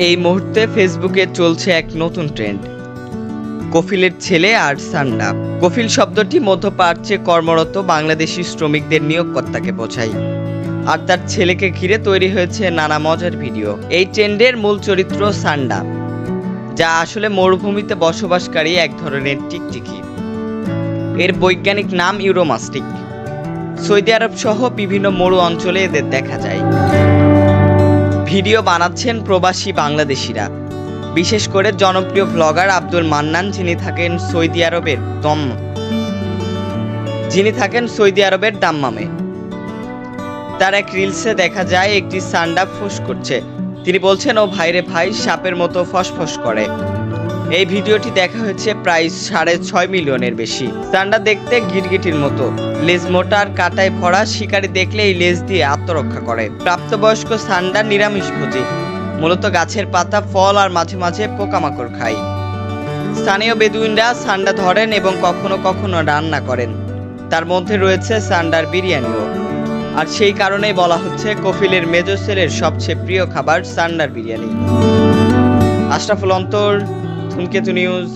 এই মুহূর্তে ফেসবুকে চলছে এক নতুন ট্রেন্ড, কফিলের ছেলে আর সান্ডা। কফিল শব্দটি মধ্যপ্রাচ্যে কর্মরত বাংলাদেশি শ্রমিকদের নিয়োগকর্তাকে বোঝায়, আর তার ছেলেকে ঘিরে তৈরি হয়েছে নানা মজার ভিডিও। এই ট্রেন্ডের মূল চরিত্র সান্ডা, যা আসলে মরুভূমিতে বসবাসকারী এক ধরনের টিকটিকি। এর বৈজ্ঞানিক নাম ইউরোমাস্টিক। সৌদি আরব সহ বিভিন্ন মরু অঞ্চলে এদের দেখা যায়। ভিডিও বানাচ্ছেন প্রবাসী বাংলাদেশিরা, বিশেষ করে জনপ্রিয় ব্লগার আব্দুল মান্নান, যিনি থাকেন সৌদি আরবের দাম্মামে। তার এক রিলসে দেখা যায় একটি সান্ডা ফোঁস করছে। তিনি বলছেন, ও ভাইরে ভাই, সাপের মতো ফসফস করে। এই ভিডিওটি দেখা হয়েছে প্রায় 6.5 মিলিয়নের বেশি। সান্ডা দেখতে গিরগিটির মতো, লেজ মোটা আর কাঁটায় ভরা। শিকারী দেখলে এই লেজ দিয়ে আত্মরক্ষা করে। প্রাপ্তবয়স্ক সান্ডা নিরামিষভোজী, মূলত গাছের পাতা, ফল আর মাঝে মাঝে পোকামাকড় খায়। স্থানীয় বেদুইনরা সান্ডা ধরেন এবং কখনো কখনো রান্না করেন। তার মধ্যে রয়েছে সান্ডার বিরিয়ানিও। আর সেই কারণেই বলা হচ্ছে কফিলের মেজো ছেলের সবচেয়ে প্রিয় খাবার সান্ডার বিরিয়ানি। আশরাফুল অন্তর, ধূমকেতু নিউজ।